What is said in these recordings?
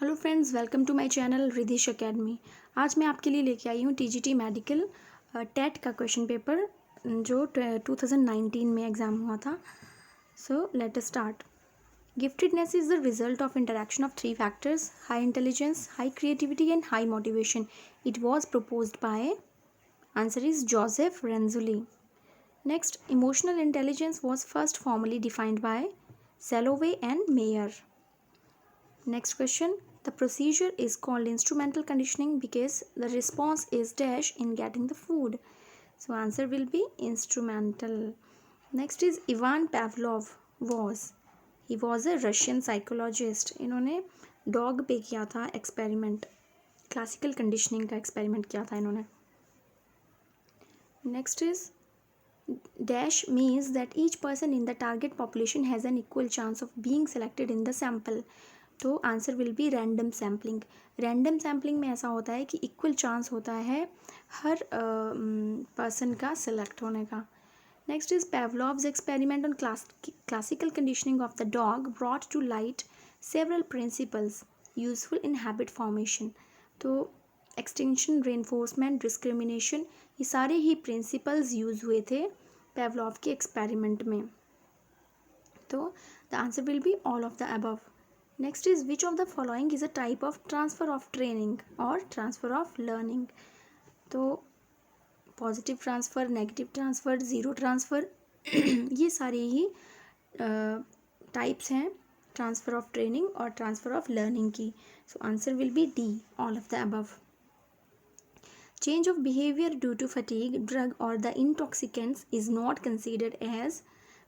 Hello friends, welcome to my channel Ridhish academy. आज मैं आपके लिए लेके आई हूँ टीजीटी मेडिकल टेट का क्वेश्चन पेपर जो 2019 में एग्ज़ाम हुआ था। So let us start. Giftedness is the result of interaction of three factors: high intelligence, high creativity and high motivation. It was proposed by, answer is Joseph Renzulli. Next, emotional intelligence was first formally defined by Salovey and Mayer. Next question, the procedure is called instrumental conditioning because the response is dash in getting the food. So answer will be instrumental. Next is Ivan Pavlov he was a Russian psychologist. इन्होंने dog पे किया था experiment, classical conditioning का experiment किया था इन्होंने. Next is dash means that each person in the target population has an equal chance of being selected in the sample. तो answer will B random sampling. Random sampling में ऐसा होता है कि इक्वल चांस होता है हर पर्सन का select होने का. Next is Pavlov's experiment on classical conditioning of the dog brought to light several principles useful in habit formation. तो एक्सटिंक्शन, रेनफोर्समेंट, डिस्क्रिमिनेशन, ये सारे ही प्रिंसिपल्स यूज़ हुए थे पेवलॉव के एक्सपेरिमेंट में. तो the answer will be all of the above. Next is which of the following is a type of transfer of training और transfer of learning. तो positive transfer, negative transfer, zero transfer, ये सारे ही types हैं transfer of training और transfer of learning की. So answer will B D, all of the above. Change of behavior due to fatigue, drug or the intoxicants is not considered as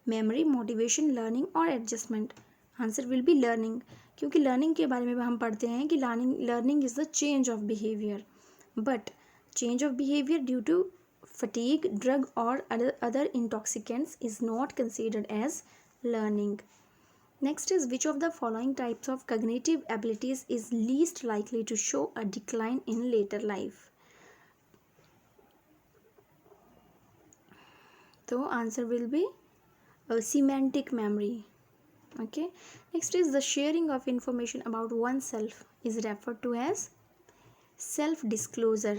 memory, motivation, learning or adjustment. Answer will be learning. क्योंकि learning के बारे में हम पढ़ते हैं कि learning is the change of behavior. But change of behavior due to fatigue, drug or other intoxicants is not considered as learning. Next is which of the following types of cognitive abilities is least likely to show a decline in later life. So answer will be semantic memory. Okay. Next is the sharing of information about oneself is referred to as self disclosure.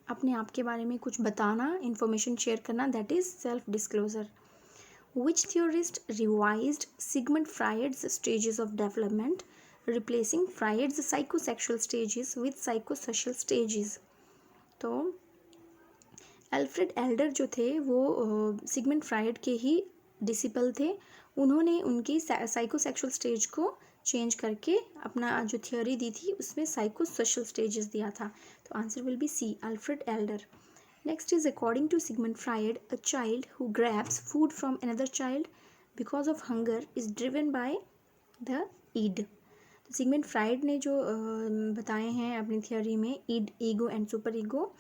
अपने आप के बारे में कुछ बताना, information share करना, that is self disclosure. Which theorist revised Sigmund Freud's stages of development, replacing Freud's psychosexual stages with psychosocial stages? तो Alfred Elder जो थे वो सिगमंड फ्राइड के ही डिसिपल थे. उन्होंने उनकी साइकोसेक्सुअल स्टेज को चेंज करके अपना जो थियोरी दी थी उसमें साइकोसोशल स्टेजेस दिया था. तो answer will be C, Alfred Adler. Next is according to Sigmund Freud, a child who grabs food from another child because of hunger is driven by the id. तो Sigmund fried ने जो बताए हैं अपनी theory में ईड, ego and super ego,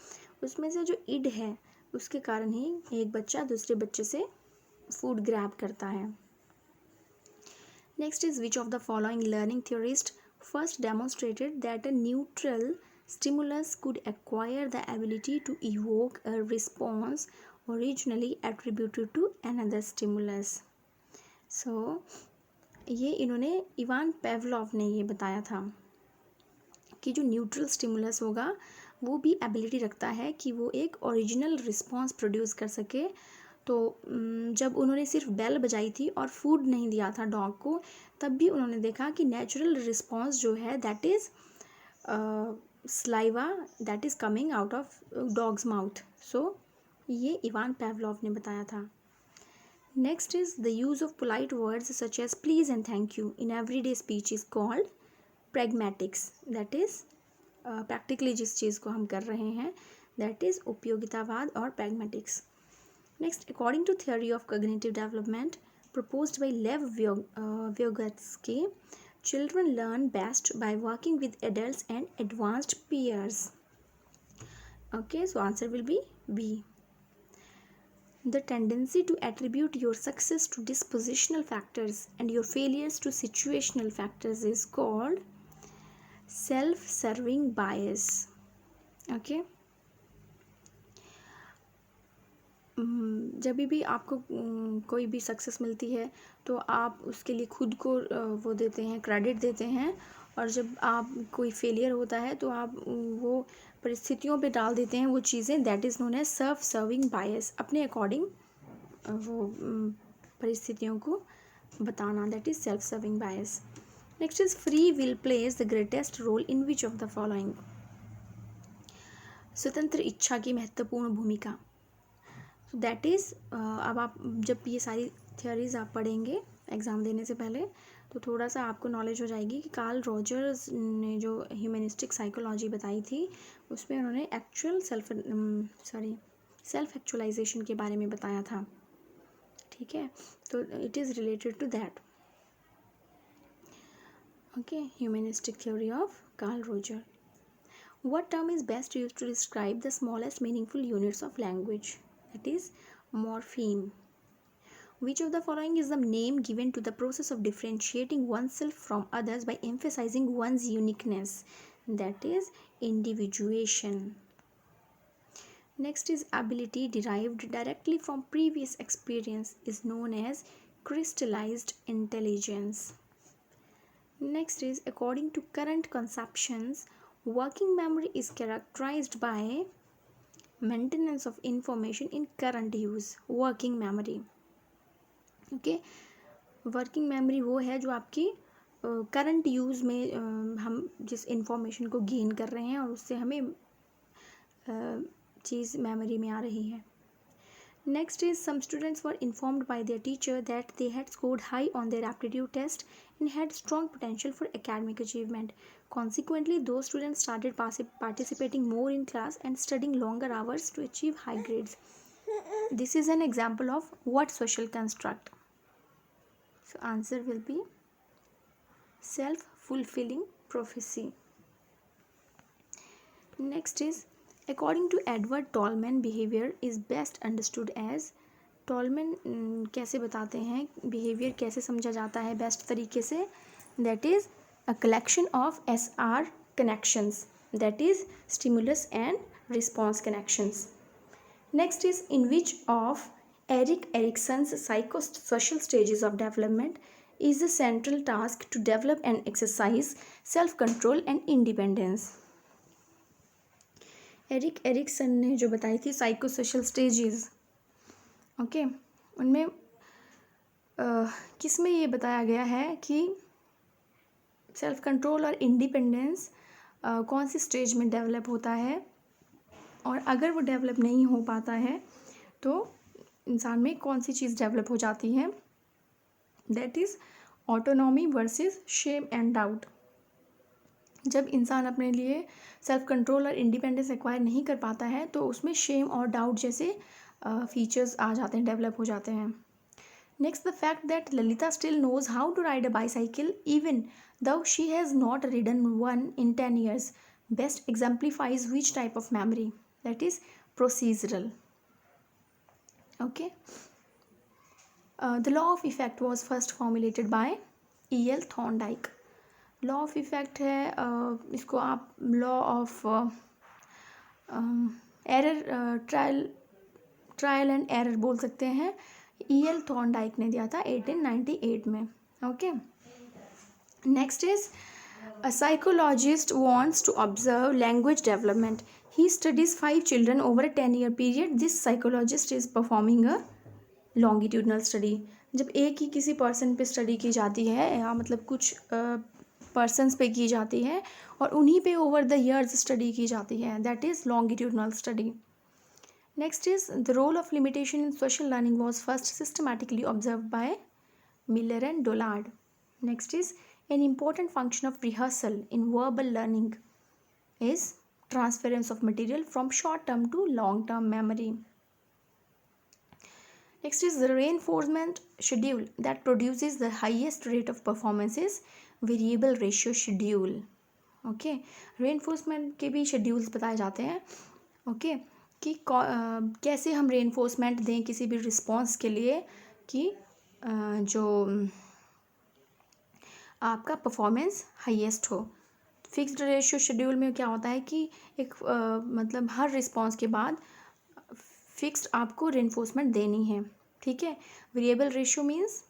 उसमें से जो ईड है उसके कारण ही एक बच्चा दूसरे बच्चे से फूड ग्रैब करता है. Next is which of the following learning theorist first demonstrated that a neutral stimulus could acquire the ability to evoke a response originally attributed to another stimulus. So ये इन्होंने इवान पेवलॉव ने ये बताया था कि जो न्यूट्रल स्टिमुलस होगा वो भी एबिलिटी रखता है कि वो एक ओरिजिनल रिस्पॉन्स प्रोड्यूस कर सके. तो जब उन्होंने सिर्फ बेल बजाई थी और फूड नहीं दिया था डॉग को, तब भी उन्होंने देखा कि नेचुरल रिस्पॉन्स जो है that is saliva that is coming out of dog's mouth. So ये इवान पेवलॉव ने बताया था. Next is the use of polite words such as please and thank you in everyday speech is called pragmatics. That is practically जिस चीज़ को हम कर रहे हैं दैट इज़ उपयोगितावाद और pragmatics. Next, according to theory of cognitive development proposed by Lev Vygotsky, children learn best by working with adults and advanced peers. Okay, so answer will be B. The tendency to attribute your success to dispositional factors and your failures to situational factors is called self-serving bias. Okay. जब भी आपको कोई भी success मिलती है तो आप उसके लिए खुद को वो देते हैं, क्रेडिट देते हैं और जब आप कोई फेलियर होता है तो आप वो परिस्थितियों पे डाल देते हैं वो चीज़ें, that is known as self serving bias. अपने अकॉर्डिंग वो परिस्थितियों को बताना, that is self serving bias. Next is free will plays the greatest role in which of the following. स्वतंत्र इच्छा की महत्वपूर्ण भूमिका, दैट इज़ अब आप जब ये सारी थियोरीज आप पढ़ेंगे एग्ज़ाम देने से पहले तो थोड़ा सा आपको नॉलेज हो जाएगी कि कार्ल रॉजर्स ने जो ह्यूमनिस्टिक साइकोलॉजी बताई थी उसमें उन्होंने सेल्फ एक्चुअलाइजेशन के बारे में बताया था। ठीक है, तो it is related to that. Okay, humanistic theory of Carl Roger. What term is best used to describe the smallest meaningful units of language? That is morpheme. Which of the following is the name given to the process of differentiating oneself from others by emphasizing one's uniqueness? That is individuation. Next is ability derived directly from previous experience is known as crystallized intelligence. Next is according to current conceptions, working memory is characterized by maintenance of information in current use. Working memory, okay, working memory वो है जो आपकी current use में हम जिस information को gain कर रहे हैं और उससे हमें चीज़ मेमोरी में आ रही है। Next is some students were informed by their teacher that they had scored high on their aptitude test and had strong potential for academic achievement. Consequently, those students started participating more in class and studying longer hours to achieve high grades. This is an example of what social construct? So answer will be self-fulfilling prophecy. Next is according to Edward Tolman, behavior is best understood as, tall man कैसे बताते हैं behaviour कैसे समझा जाता है best तरीके से, that is a collection of SR connections, that is stimulus and response connections. Next is in which of Erik Erikson's psychosocial stages of development is the central task to develop and exercise self-control and independence. Erik Erikson ने जो बताई थी psychosocial stages, okay, उनमें किस में ये बताया गया है कि सेल्फ कंट्रोल और इंडिपेंडेंस कौन सी स्टेज में डेवलप होता है, और अगर वो डेवलप नहीं हो पाता है तो इंसान में कौन सी चीज़ डेवलप हो जाती है, that is autonomy versus shame and doubt. जब इंसान अपने लिए सेल्फ कंट्रोल और इंडिपेंडेंस एक्वायर नहीं कर पाता है तो उसमें शेम और डाउट जैसे फीचर्स आ जाते हैं, डेवलप हो जाते हैं. Next the fact that Lalita still knows how to ride a bicycle even though she has not ridden one in 10 years best exemplifies which type of memory, that is procedural. Okay, the law of effect was first formulated by E.L. Thorndike. Law of effect है, इसको आप law of error trial and error बोल सकते हैं. E.L. Thorndike ने दिया था 1898 में. Okay, next is a psychologist wants to observe language development. He studies 5 children over a 10-year period. This psychologist is performing a longitudinal study. जब एक ही किसी पर्सन पे स्टडी की जाती है या मतलब कुछ पर्सनस पे की जाती है और उन्हीं पे ओवर द ईयर्स स्टडी की जाती है, that is longitudinal study. Next is the role of limitation in social learning was first systematically observe by Miller and Dollard. Next is an important function of rehearsal in verbal learning is transference of material from short term to long term memory. Next is the reinforcement schedule that produces the highest rate of performance is variable ratio schedule. Okay, reinforcement के भी schedules बताए जाते हैं. Okay, कि कैसे हम reinforcement दें किसी भी response के लिए कि जो आपका performance highest हो. फिक्स्ड रेशियो शेड्यूल में क्या होता है कि एक मतलब हर रिस्पॉन्स के बाद फिक्स्ड आपको रेनफोर्समेंट देनी है. ठीक है, वेरिएबल रेशियो मीन्स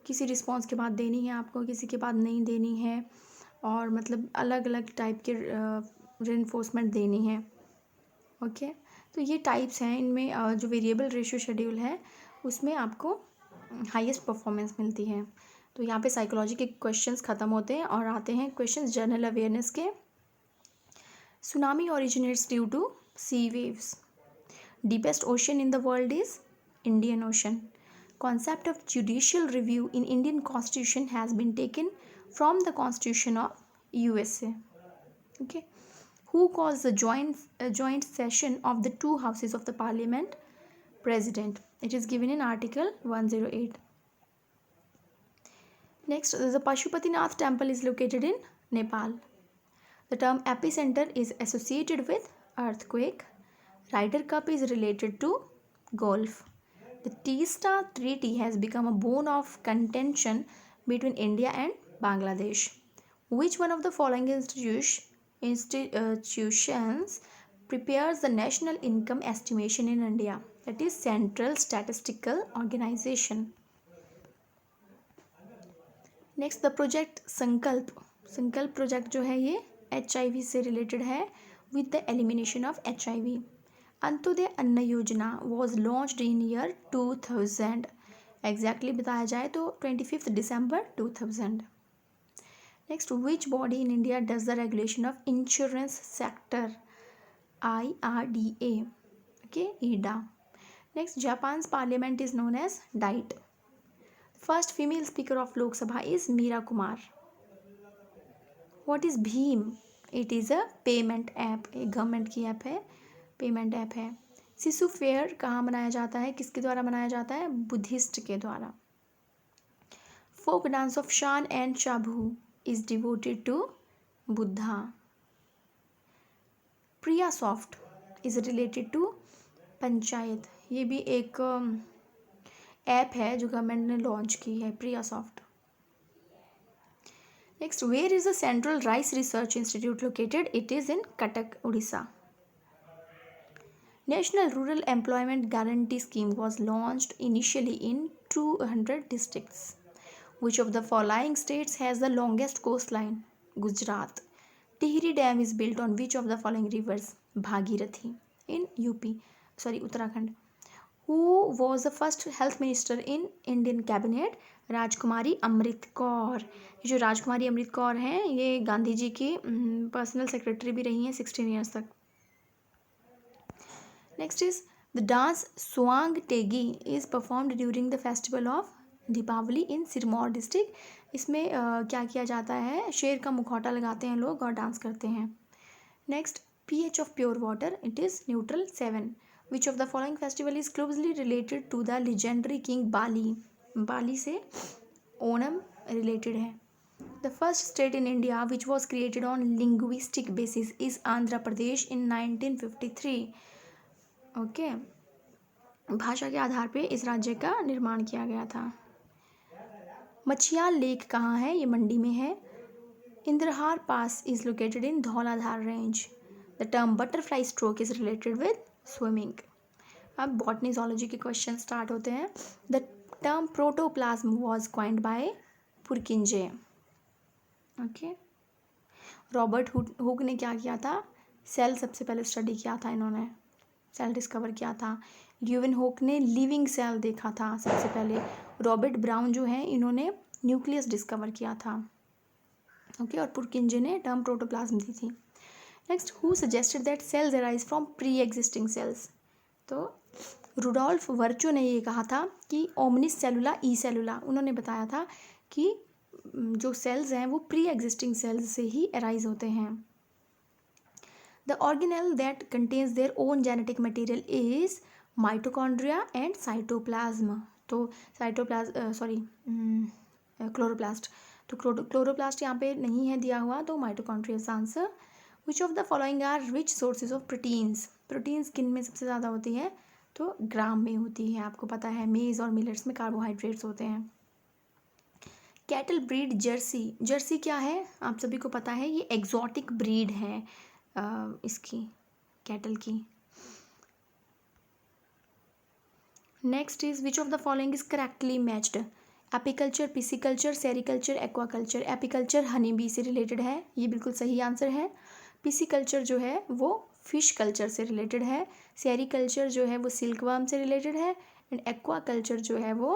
किसी रिस्पॉन्स के बाद देनी है आपको, किसी के बाद नहीं देनी है, और मतलब अलग अलग टाइप के रेनफोर्समेंट देनी है। ओके, तो ये टाइप्स हैं। इनमें जो वेरिएबल रेशियो शेड्यूल है उसमें आपको हाईएस्ट परफॉर्मेंस मिलती है। तो यहाँ पे साइकोलॉजी के क्वेश्चंस ख़त्म होते हैं और आते हैं क्वेश्चंस जनरल अवेयरनेस के। Tsunami originates due to sea waves. Deepest ocean in the world is Indian Ocean. Concept of judicial review in Indian Constitution has been taken from the Constitution of USA. Okay, who calls the joint session of the two houses of the Parliament? President. It is given in Article 108. Next, the Pashupatinath temple is located in Nepal. The term epicenter is associated with earthquake. Ryder Cup is related to golf. The Teesta Treaty has become a bone of contention between India and Bangladesh. Which one of the following institutions prepares the national income estimation in India? That is Central Statistical Organization. Next, the project Sankalp. Sankalp project जो है ये HIV से related है with the elimination of HIV. Antyodaya Anna Yojana was launched in year 2000. Exactly बताया जाए तो 25 दिसंबर 2000. Next, which body in India does the regulation of insurance sector? IRDA. Okay, IRDA. Next, Japan parliament is known as diet. First female speaker of Lok Sabha is Meera Kumar. What is भीम? It is a payment app. एक government की app है, payment app है. शिशु fair कहाँ मनाया जाता है, किसके द्वारा मनाया जाता है? बुद्धिस्ट के द्वारा. Folk dance of Shan and Shabu is devoted to Buddha. PRIA soft is related to panchayat. ये भी एक ऐप है जो गवर्नमेंट ने लॉन्च की है, Priya soft. Next, where is the central rice research institute located? It is in Cuttack, Orissa. National Rural Employment Guarantee Scheme was launched initially in 200 districts. Which of the following states has the longest coastline? Gujarat. Tihri Dam is built on which of the following rivers? Bhagirathi in Uttarakhand. Who was the first health minister in Indian cabinet? राजकुमारी अमृत कौर. ये जो राजकुमारी अमृत कौर हैं ये गांधी जी की personal secretary भी रही हैं 16 years तक. Next is the dance Swang Tegi is performed during the festival of Deepavali in Sirmaur district. इसमें क्या किया जाता है? शेर का मुखौटा लगाते हैं लोग और डांस करते हैं. Next, pH of pure water it is neutral 7. Which of the following festival is closely related to the legendary king Bali? Bali से ओणम रिलेटेड है. The first state in India which was created on linguistic basis is Andhra Pradesh in 1953. Okay, भाषा के आधार पे इस राज्य का निर्माण किया गया था. मछियाल लेक कहाँ है? ये मंडी में है. Indrahar pass is located in Dhauladhar range. The term butterfly stroke is related with swimming. अब बॉटनी जूलॉजी के क्वेश्चन स्टार्ट होते हैं. The term protoplasm was coined by Purkinje. Okay, Robert Hooke ने क्या किया था? सेल सबसे पहले स्टडी किया था इन्होंने, सेल डिस्कवर किया था. ल्यूविन होक ने लिविंग सेल देखा था सबसे पहले. रॉबर्ट ब्राउन जो है इन्होंने न्यूक्लियस डिस्कवर किया था. ओके, और पुरकिंजे ने टर्म प्रोटोप्लाज्म दी थी. Next, who suggested that cells arise from pre existing cells? तो रुडोल्फ वर्चो ने ये कहा था कि ओमनिस सेलुला ई सेलुला. उन्होंने बताया था कि जो सेल्स हैं वो प्री एग्जिस्टिंग सेल्स से ही अराइज होते हैं. The organelle that contains their own genetic material is mitochondria and cytoplasm. तो क्लोरोप्लास्ट. तो क्लोरोप्लास्ट यहाँ पे नहीं है दिया हुआ, तो mitochondria is answer. Which of the following are rich sources of proteins? Proteins किन में सबसे ज़्यादा होती है? तो ग्राम में होती है. आपको पता है मेज और मिलेट्स में कार्बोहाइड्रेट्स होते हैं. Cattle breed Jersey. जर्सी क्या है आप सभी को पता है, ये एग्जॉटिक ब्रीड है इसकी, कैटल की. Next is which of the following is correctly matched? Apiculture, pisciculture, sericulture, aquaculture. Apiculture honey bee से रिलेटेड है, ये बिल्कुल सही आंसर है। पिसिकल्चर जो है वो फिश कल्चर से रिलेटेड है। सेरिकल्चर जो है वो सिल्क वर्म से रिलेटेड है। एंड एक्वाकल्चर जो है वो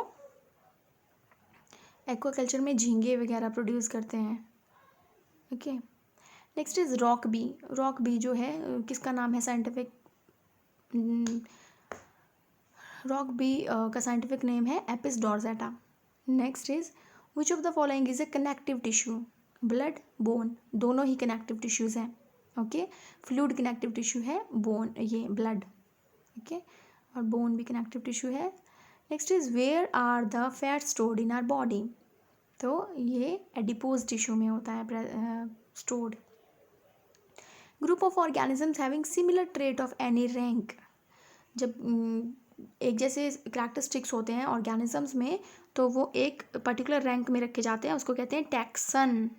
एक्वाकल्चर में झींगे वगैरह प्रोड्यूस करते हैं। Okay, next is rock bee. Rock bee जो है किसका नाम है साइंटिफिक? रॉक बी का साइंटिफिक नेम है Apis dorsata. Next is which of the following is a connective tissue? Blood, bone, दोनों ही कनेक्टिव टिश्यूज हैं। ओके, फ्लूइड कनेक्टिव टिश्यू है बोन, ये ब्लड। ओके, और बोन भी कनेक्टिव टिश्यू है। Next is where are the fat stored in our body? तो ये एडिपोज टिश्यू में होता है stored. Group of organisms having similar trait of any rank. जब एक जैसे करैक्टरिस्टिक्स होते हैं ऑर्गेनिजम्स में तो वो एक पर्टिकुलर रैंक में रखे जाते हैं, उसको कहते हैं taxon.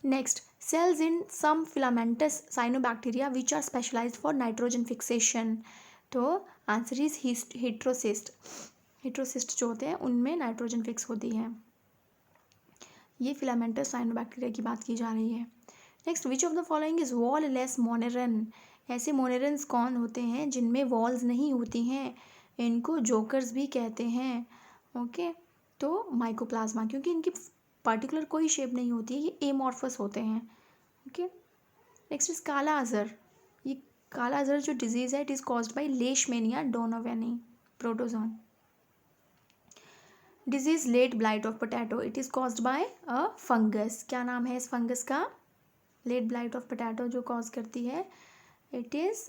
Next, cells in some filamentous cyanobacteria which are specialised for nitrogen fixation. तो आंसर इज हिट्रोसिस्ट। हिट्रोसिस्ट जो होते हैं उनमें नाइट्रोजन फिक्स होती है। ये फिलामेंटस साइनोबैक्टीरिया की बात की जा रही है। Next, which of the following is wall less moneran? ऐसे मोनेरन्स कौन होते हैं जिनमें वॉल्स नहीं होती हैं? इनको जोकर्स भी कहते हैं। ओके, तो माइकोप्लाज्मा, क्योंकि इनकी पर्टिकुलर कोई शेप नहीं होती है, ये एमॉर्फस होते हैं। ओके, नेक्स्ट इज काला अजहर। ये काला अजहर जो डिजीज़ है it is caused by Leishmania donovani protozoan. Disease late blight of potato, it is caused by a fungus. क्या नाम है इस फंगस का? लेट ब्लाइट ऑफ पोटैटो जो कॉज करती है it is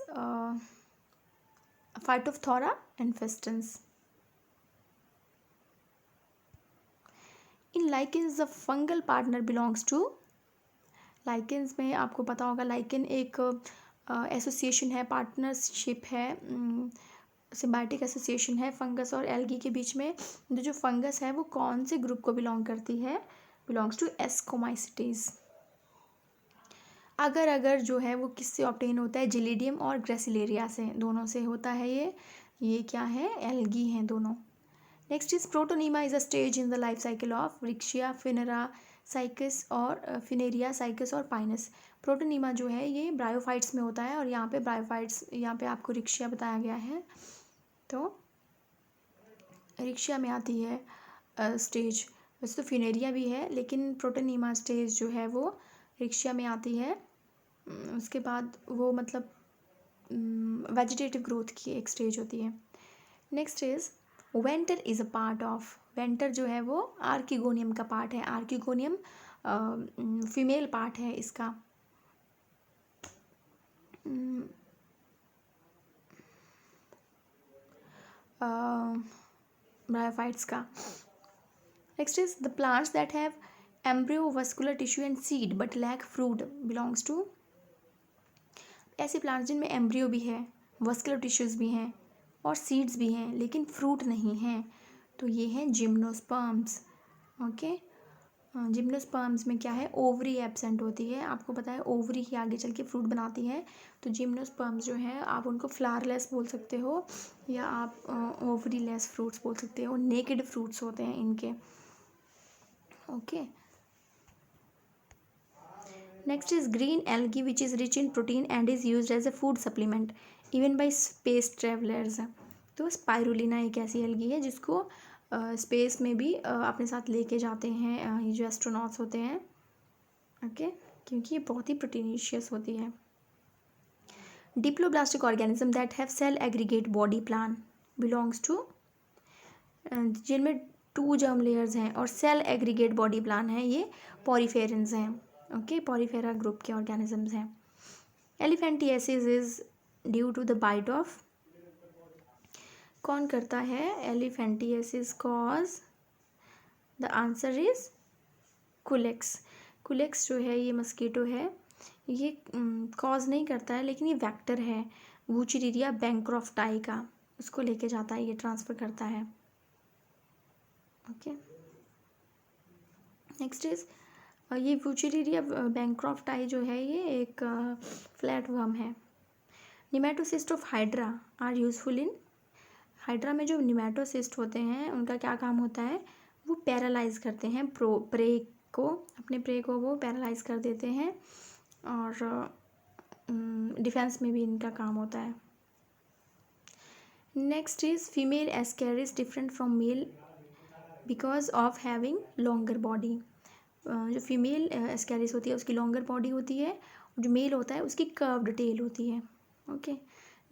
Phytophthora infestans. In lichens the fungal partner belongs to. Lichens में आपको पता होगा लाइकेन एक एसोसिएशन है, पार्टनरशिप है, सिम्बायोटिक एसोसिएशन है फंगस और एल्गी के बीच में। जो फंगस है वो कौन से ग्रुप को बिलोंग करती है? Belongs to ascomycetes. अगर अगर जो है वो किससे ऑब्टेन होता है? जिलीडियम और ग्रेसिलेरिया से, दोनों से होता है ये क्या है? एल्गी हैं दोनों। Next is protonema is a stage in the life cycle of Riccia, Funaria, Cycas और फिनेरिया, साइकस और पाइनस। प्रोटोनीमा जो है ये ब्रायोफाइट्स में होता है और यहाँ पे ब्रायोफाइट्स, यहाँ पे आपको रिक्शिया बताया गया है। तो रिक्शिया में आती है स्टेज, वैसे तो फिनेरिया भी है लेकिन प्रोटोनीमा स्टेज जो है वो रिक्शिया में आती है। उसके बाद वो मतलब वेजिटेटिव ग्रोथ की एक स्टेज होती है। Next is venter is a part of. Venter जो है वो आर्किगोनियम का पार्ट है। आर्किगोनियम फीमेल पार्ट है इसका। ब्रायोफाइट्स का। Next is the plants that have embryo, vascular tissue and seed but lack fruit belongs to. ऐसे प्लांट्स जिनमें एम्ब्रियो भी है, वस्कुलर टिश्यूज भी हैं और सीड्स भी हैं लेकिन फ्रूट नहीं हैं, तो ये हैं जिम्नोस्पर्म्स। ओके, जिम्नोस्पर्म्स में क्या है? ओवरी एब्सेंट होती है। आपको पता है ओवरी ही आगे चल के फ्रूट बनाती है, तो जिम्नोस्पर्म्स जो है आप उनको फ्लावरलेस बोल सकते हो या आप ओवरी लेस फ्रूट्स बोल सकते हो। नेकेड फ्रूट्स होते हैं इनके। Okay, next is green algae which is rich in protein and is used as a food supplement even by space travellers. तो स्पाइरुलिना एक ऐसी एल्गी है जिसको स्पेस में भी अपने साथ लेके जाते हैं ये जो एस्ट्रोनॉट्स होते हैं। ओके, क्योंकि ये बहुत ही प्रोटीनिशियस होती है। Diploblastic organism that have cell aggregate body plan belongs to. जिनमें 2 जर्म लेयर्स हैं और सेल एग्रीगेट बॉडी प्लान है, ये पॉरीफेरेंस हैं। ओके, पॉरीफेरा ग्रुप के ऑर्गेनिजम्स हैं। Elephantiasis is due to the bite of. कौन करता है elephantiasis cause? The answer is Culex. Culex जो है ये मस्कीटो है, ये कॉज नहीं करता है लेकिन ये वेक्टर है वूचेरिया बैंक्रॉफ्टाई का, उसको लेके जाता है, ये ट्रांसफ़र करता है। ओके, नेक्स्ट इज ये वूचेरिया बैंक्रॉफ्टाई जो है ये एक फ्लैट वर्म है। Nematocyst of hydra are useful in. Hydra में जो निमेटोसिस्ट होते हैं उनका क्या काम होता है, वो पैरालाइज करते हैं प्रे को, अपने प्रे को वो पैरालाइज कर देते हैं, और डिफेंस में भी इनका काम होता है। Next is female ascaris different from male because of having longer body. जो फीमेल एस्कैरिस होती है उसकी लॉन्गर बॉडी होती है, और जो मेल होता है उसकी कर्व्ड टेल होती है। Okay,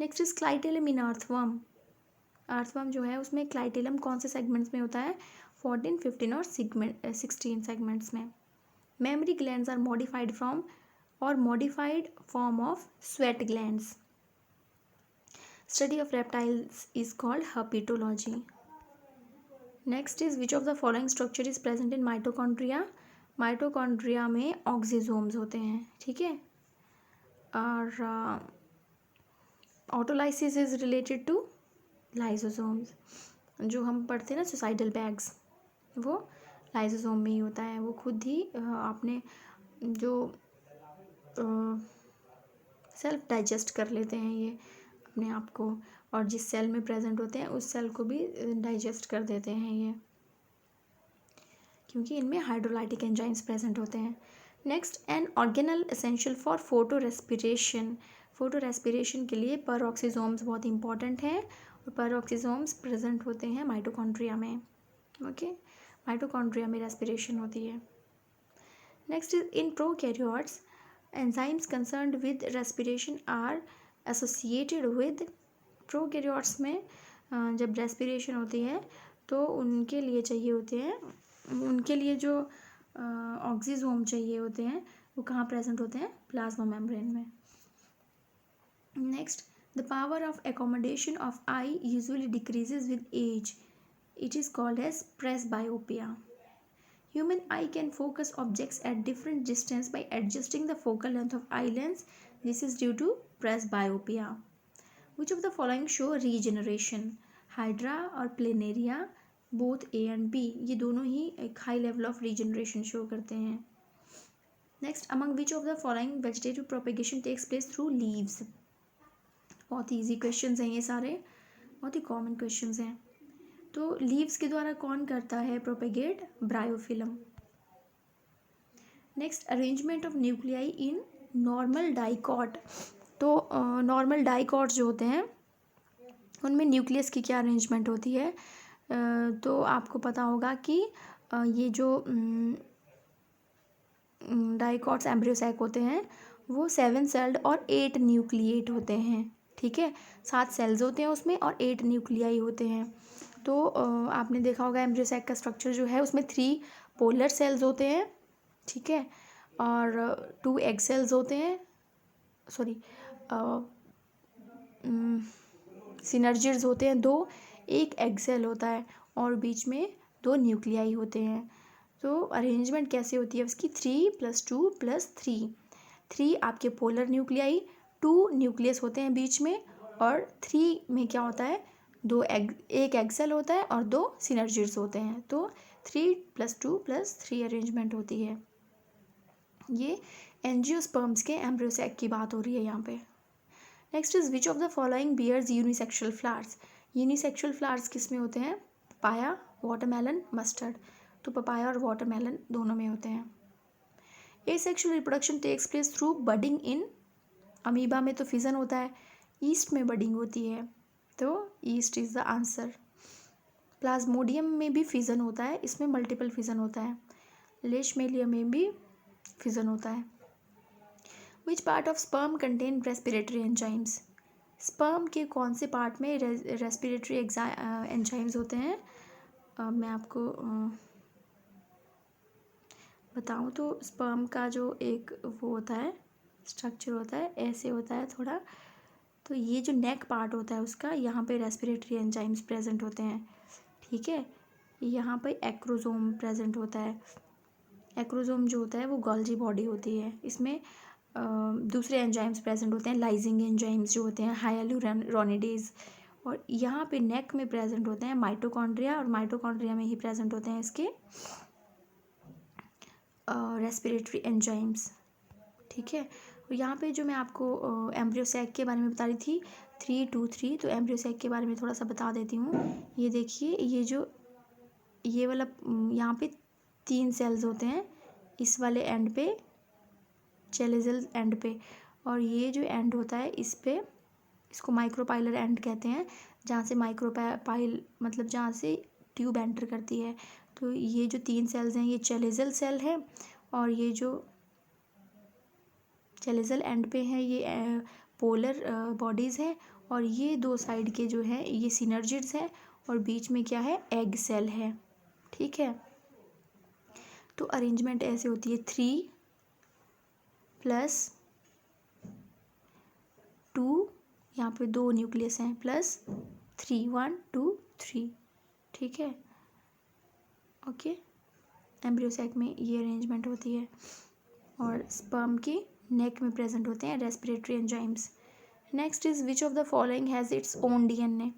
next is clitellum in earthworm. Earthworm जो है उसमें क्लाइटेलम कौन से सेगमेंट्स में होता है, 14, 15 और 16 सेगमेंट्स में। Mammary glands are modified from और modified form of sweat glands. Study of reptiles is called herpetology. Next is which of the following structure is present in mitochondria. Mitochondria में oxysomes होते हैं, ठीक है, और autolysis is related to lysosomes. जो हम पढ़ते हैं ना सुसाइडल बैग्स, वो लाइसोसोम में ही होता है। वो खुद ही आपने जो सेल्फ डाइजेस्ट कर लेते हैं ये अपने आप को, और जिस सेल में प्रेजेंट होते हैं उस सेल को भी डाइजेस्ट कर देते हैं ये, क्योंकि इनमें हाइड्रोलाइटिक एंजाइम्स प्रेजेंट होते हैं। Next, an organelle essential for photo respiration. Photo respiration के लिए परऑक्सीजोम्स बहुत इंपॉर्टेंट हैं, और परऑक्सीजोम्स प्रेजेंट होते हैं माइटोकॉन्ड्रिया में। ओके, माइटोकॉन्ड्रिया में रेस्पिरेशन होती है। Next is in prokaryotes enzymes concerned with respiration are associated with. Prokaryotes में जब रेस्पिरेशन होती है तो उनके लिए चाहिए होते हैं, उनके लिए जो ऑक्सीजोम चाहिए होते हैं वो कहाँ प्रेजेंट होते हैं, प्लाज्मा मेम्ब्रेन में। Next, the power of accommodation of eye usually decreases with age, it is called age presbyopia. Human eye can focus objects at different distance by adjusting the focal length of eye lens. This is due to presbyopia. Which of the following show regeneration? Hydra और Planaria, both A and B, ये दोनों ही एक high level of regeneration show करते हैं. Next, among which of the following vegetative propagation takes place through leaves? बहुत easy questions हैं ये सारे, बहुत ही common questions हैं. तो लीव्स के द्वारा कौन करता है propagate, bryophyllum. Next, arrangement of nuclei in normal dicot. तो नॉर्मल डाइकॉट जो होते हैं उनमें न्यूक्लियस की क्या अरेंजमेंट होती है, तो आपको पता होगा कि ये जो डाइकॉट्स एम्ब्रियोसैक होते हैं वो 7 सेल्ड और 8 न्यूक्लिएट होते हैं, ठीक है। 7 सेल्स होते हैं उसमें और 8 न्यूक्लियाई होते हैं। तो आपने देखा होगा एम्ब्रियोसैक का स्ट्रक्चर जो है उसमें 3 पोलर सेल्स होते हैं, ठीक है, और 2 एग सेल्स होते हैं, सॉरी सिनर्जिड्स होते हैं 2, एक एग सेल होता है और बीच में 2 न्यूक्लियाई होते हैं। तो अरेंजमेंट कैसे होती है उसकी, 3 + 2 + 3। 3 आपके पोलर न्यूक्लियाई, 2 न्यूक्लियस होते हैं बीच में, और 3 में क्या होता है, एक एग सेल होता है और 2 सिनर्जिड्स होते हैं। तो 3 + 2 + 3 अरेंजमेंट होती है। ये एंजियोस्पर्म्स के एम्ब्रियोसैक की बात हो रही है यहाँ पे। Next is which of the following bears unisexual flowers. Unisexual flowers किस में होते हैं, पपाया, वाटरमेलन, मस्टर्ड। तो पपाया और वाटरमेलन दोनों में होते हैं। Asexual reproduction takes place through budding in. Amoeba में तो फिजन होता है, ईस्ट में बडिंग होती है, तो east is the answer. Plasmodium में भी फिजन होता है, इसमें मल्टीपल फिजन होता है। लेशमेलिया में भी फिजन होता है। Which part of sperm contain respiratory enzymes. Sperm के कौन से पार्ट में रेस्पिरेटरी एंजाइम्स होते हैं, मैं आपको बताऊं तो स्पर्म का जो एक वो होता है स्ट्रक्चर होता है, ऐसे होता है थोड़ा, तो ये जो नेक पार्ट होता है उसका, यहाँ पे रेस्पिरेटरी एंजाइम्स प्रेजेंट होते हैं, ठीक है। यहाँ पे एक्रोजोम प्रेजेंट होता है। एक्रोजोम जो होता है वो गोल्जी बॉडी होती है, इसमें दूसरे एंजाइम्स प्रेजेंट होते हैं, लाइजिंग एंजाइम्स जो होते हैं, हाइलुरोनिडेज, और यहाँ पे नेक में प्रेजेंट होते हैं माइटोकॉन्ड्रिया, और माइटोकॉन्ड्रिया में ही प्रेजेंट होते हैं इसके रेस्पिरेटरी एंजाइम्स, ठीक है। यहाँ पे जो मैं आपको एम्ब्रियो सैक के बारे में बता रही थी 3 2 3, तो एम्ब्रियो सैक के बारे में थोड़ा सा बता देती हूँ। ये देखिए, ये वाला यहाँ पे 3 सेल्स होते हैं, इस वाले एंड पे, चेलेजल एंड पे, और ये जो एंड होता है इस पे, इसको माइक्रोपाइलर एंड कहते हैं, जहाँ से माइक्रोपाइल मतलब जहाँ से ट्यूब एंटर करती है। तो ये जो 3 सेल्स हैं ये चेलेजल सेल है, और ये जो चेलेजल एंड पे है ये पोलर बॉडीज़ हैं, और ये 2 साइड के जो है ये सिनर्जिड्स हैं, और बीच में क्या है, एग सेल है। ठीक है, तो अरेंजमेंट ऐसे होती है 3+2, यहाँ पे 2 न्यूक्लियस हैं, +3 1 2 3। ठीक है, ओके। एम्ब्रियो सैक में ये अरेंजमेंट होती है, और स्पर्म की नेक में प्रेजेंट होते हैं respiratory enzymes. Next is which of the following has its own DNA.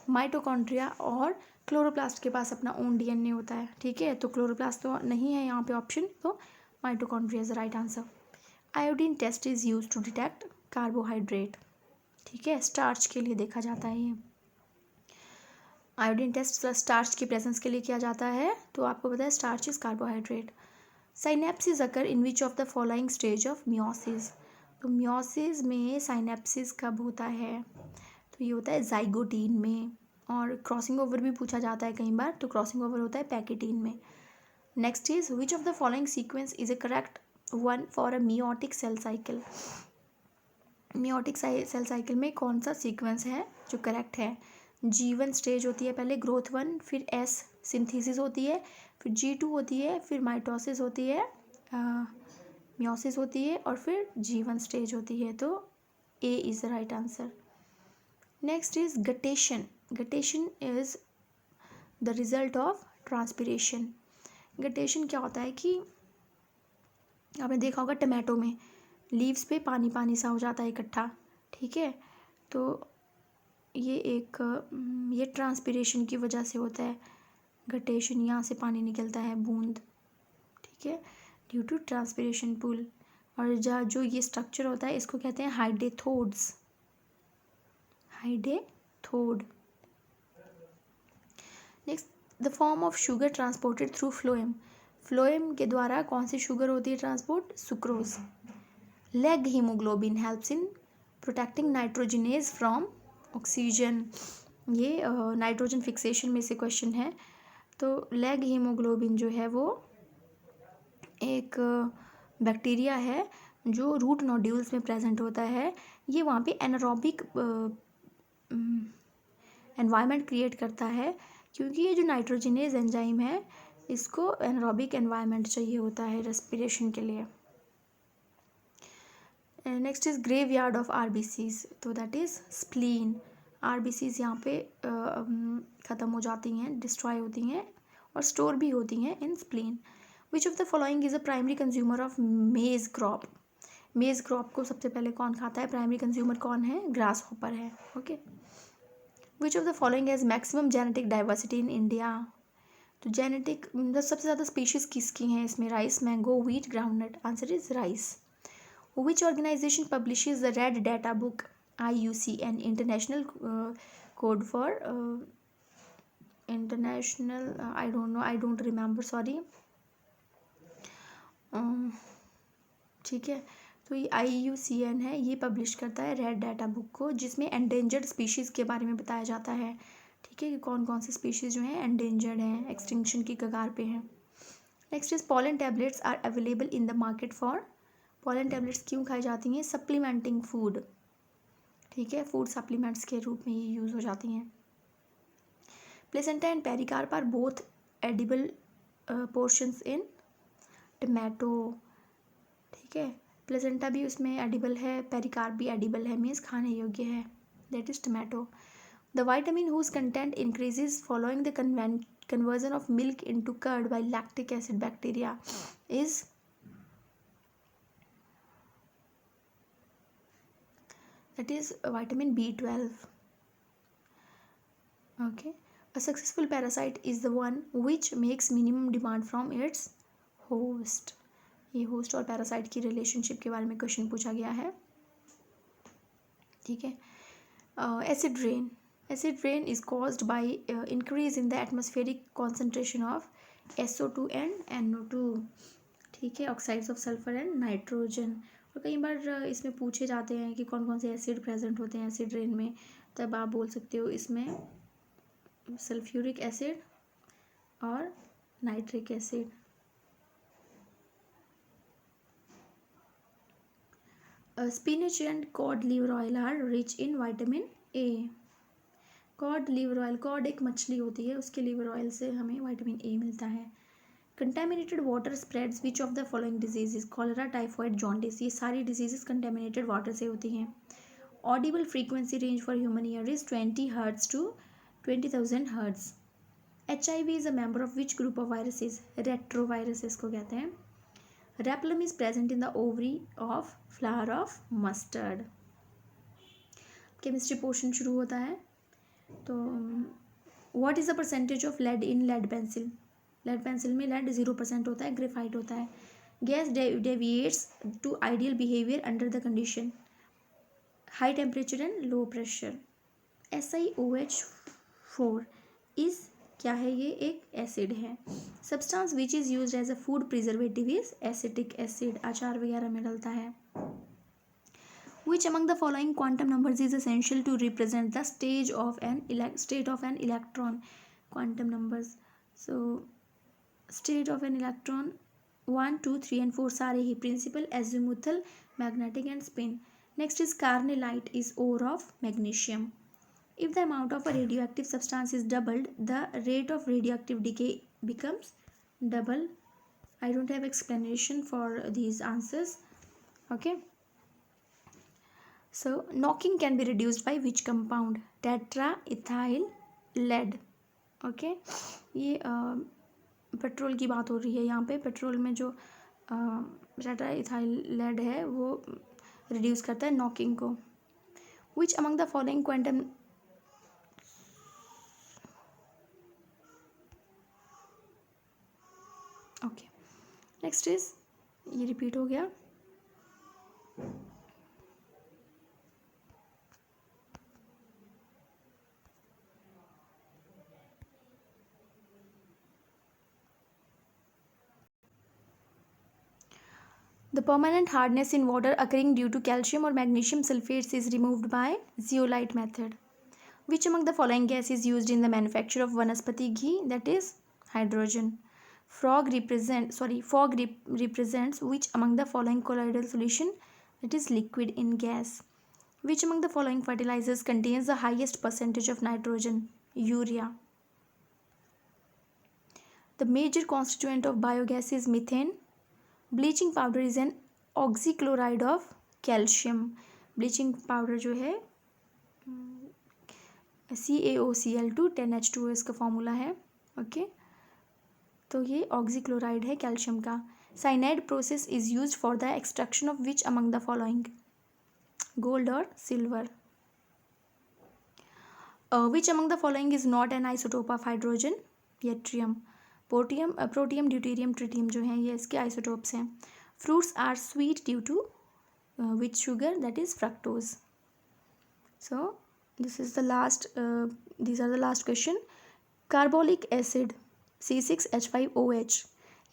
Mitochondria और क्लोरोप्लास्ट के पास अपना ओन डीएनए होता है। ठीक है, तो क्लोरोप्लास्ट तो नहीं है यहाँ पे ऑप्शन, तो mitochondria is the right answer. Iodine test is use to detect carbohydrate. ठीक है, स्टार्च के लिए देखा जाता है ये। आयोडीन टेस्ट स्टार्च की प्रेजेंस के लिए किया जाता है, तो आपको पता है starch is carbohydrate. Synapsis occur in which of the following stage of meiosis. तो मियोसिस में साइनेप्सिस कब होता है, तो ये होता है जाइगोटीन में, और क्रॉसिंग ओवर भी पूछा जाता है कई बार, तो क्रॉसिंग ओवर होता है पैकेटीन में। Next is which of the following sequence is a correct one for a meiotic cell cycle. Meiotic cell cycle में कौन सा सीक्वेंस है जो करेक्ट है। G1 स्टेज होती है पहले, ग्रोथ 1, फिर S सिंथेसिस होती है, फिर G2 होती है, फिर माइटोसिस होती है, मियोसिस होती है, और फिर G1 स्टेज होती है, तो A is the right answer. Next is guttation. Guttation is the result of transpiration. Guttation क्या होता है कि आपने देखा होगा टमाटो में लीव्स पे पानी पानी सा हो जाता है इकट्ठा। ठीक है, तो ये ट्रांसपिरेशन की वजह से होता है। गटेशन, यहाँ से पानी निकलता है बूंद। ठीक है, ड्यू टू ट्रांसपिरेशन पूल। और जो ये स्ट्रक्चर होता है इसको कहते हैं hydathodes. Hydathode. Next, the form of sugar transported through phloem. Phloem के द्वारा कौन सी शुगर होती है transport, sucrose. Leg haemoglobin helps in protecting nitrogenase from oxygen. ये नाइट्रोजन फिक्सेशन में से क्वेश्चन है। तो लेग हीमोग्लोबिन जो है वो एक बैक्टीरिया है जो रूट नोड्यूल्स में प्रेजेंट होता है। ये वहाँ पे एनारोबिक एनवायरनमेंट क्रिएट करता है, क्योंकि ये जो नाइट्रोजनेज एंजाइम है इसको एनारोबिक एनवायरनमेंट चाहिए होता है रेस्पिरेशन के लिए। Next is graveyard of RBCs, तो दैट इज स्प्लीन। आरबीसीज यहाँ पे ख़त्म हो जाती हैं, डिस्ट्रॉय होती हैं, और स्टोर भी होती हैं in spleen. Which of the following is a primary consumer of maize crop. Maize crop को सबसे पहले कौन खाता है, प्राइमरी कंज्यूमर कौन है, ग्रास हॉपर है। Okay, which of the following has maximum genetic diversity in India. तो जेनेटिक सबसे ज़्यादा स्पीशीज़ किसकी हैं इसमें, rice, mango, wheat, groundnut. Answer is rice. Which organization publishes the Red Data Book, IUCN, international code for international, I don't know, I don't remember, sorry. ठीक है, तो ये IUCN है, ये पब्लिश करता है रेड डाटा बुक को, जिसमें एंडेंजर्ड स्पीशीज़ के बारे में बताया जाता है। ठीक है, कि कौन कौन से स्पीशीज़ जो हैं एंडेंजर्ड हैं, एक्सटिंक्शन की कगार पे हैं। Next is pollen tablets are available in the market for. Pollen tablets क्यों खाई जाती हैं, सप्लीमेंटिंग फूड। ठीक है, फूड सप्लीमेंट्स के रूप में ये यूज़ हो जाती हैं। Placenta and pericarp are both edible portions in tomato. ठीक है, प्लेसेंटा भी उसमें एडिबल है, पेरिकार्प भी एडिबल है, मीन्स खाने योग्य है, that is tomato. The vitamin whose content increases following the conversion of milk into curd by lactic acid bacteria is, that is vitamin B12. Okay, a successful parasite is the one which makes minimum demand from its host. ये host और parasite की relationship के बारे में question पूछा गया है, ठीक है। Acid rain, acid rain is caused by increase in the atmospheric concentration of SO2 and NO2, ठीक है, oxides of sulphur and nitrogen. और कई बार इसमें पूछे जाते हैं कि कौन कौन से एसिड प्रेजेंट होते हैं एसिड रेन में, तब आप बोल सकते हो इसमें सल्फ्यूरिक एसिड और nitric acid. Spinach and cod liver oil are rich in vitamin A. Cod liver oil, cod एक मछली होती है, उसके लीवर ऑयल से हमें विटामिन ए मिलता है। Contaminated water spreads which of the following diseases, cholera, typhoid, jaundice, ये सारी डिजीजेज कंटेमिनेटेड वाटर से होती हैं। Audible frequency range for human ear is 20 hertz to 20,000 hertz. HIV is a member of which group of viruses, retroviruses को कहते हैं। Replum is present in the ovary of flower of mustard. Chemistry portion शुरू होता है। तो what is the percentage of lead in lead pencil, lead pencil में lead 0% होता है, ग्रेफाइट होता है। Gas deviates to ideal behaviour under the condition high temperature and low pressure. SiOH4 is क्या है, ये एक एसिड है। Substance which is used as a food preservative is acetic acid, अचार वगैरह में डलता है। Which among the following quantum numbers is essential to represent the state of an electron? Quantum numbers. So state of an electron 1, 2, 3 and 4 सारे ही principal, azimuthal, magnetic and spin. Next is carnallite is ore of magnesium. If the amount of a radioactive substance is doubled, the rate of radioactive decay becomes double. I don't have explanation for these answers. Okay. So knocking can be reduced by which compound? Tetraethyl lead. Okay. ये petrol की बात हो रही है यहाँ पे। Petrol में जो टेट्राइथाइल लेड है वो रिड्यूस करता है नॉकिंग को। विच among the following quantum, okay next is, ये रिपीट हो गया। The permanent hardness in water occurring due to calcium or magnesium sulfates is removed by zeolite method. Which among the following gas is used in the manufacture of vanaspati ghee? That is hydrogen. Fog represents which among the following colloidal solution? That is liquid in gas. Which among the following fertilizers contains the highest percentage of nitrogen? Urea. The major constituent of biogas is methane. Bleaching powder is an oxychloride of calcium. Bleaching powder जो है CaOCl2 10H2O इसका formula है। Okay, तो ये oxychloride है calcium का। Cyanide process is used for the extraction of which among the following? Gold और silver. Which among the following is not an isotope of hydrogen? Yttrium. Protium deuterium tritium जो हैं ये इसके isotopes हैं। Fruits are sweet due to which sugar? That is fructose. So this is the last, these are the last question. Carbolic acid C6H5OH.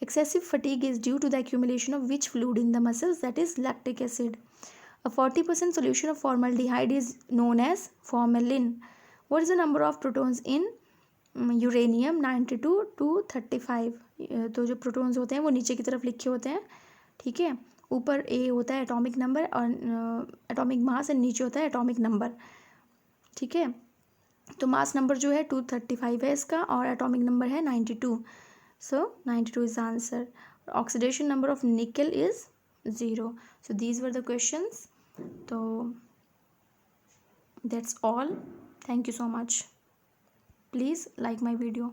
Excessive fatigue is due to the accumulation of which fluid in the muscles? That is lactic acid. A 40% solution of formaldehyde is known as formalin. What is the number of protons in uranium? 92 to 35। तो जो protons होते हैं वो नीचे की तरफ लिखे होते हैं, ठीक है। ऊपर A होता है एटॉमिक नंबर और एटॉमिक मास, एंड नीचे होता है एटॉमिक नंबर, ठीक है। तो मास नंबर जो है 235 है इसका और एटॉमिक नंबर है 92। So 92 is the answer. Oxidation number of nickel is 0। So these were the questions. तो that's all. Thank you so much. Please like my video.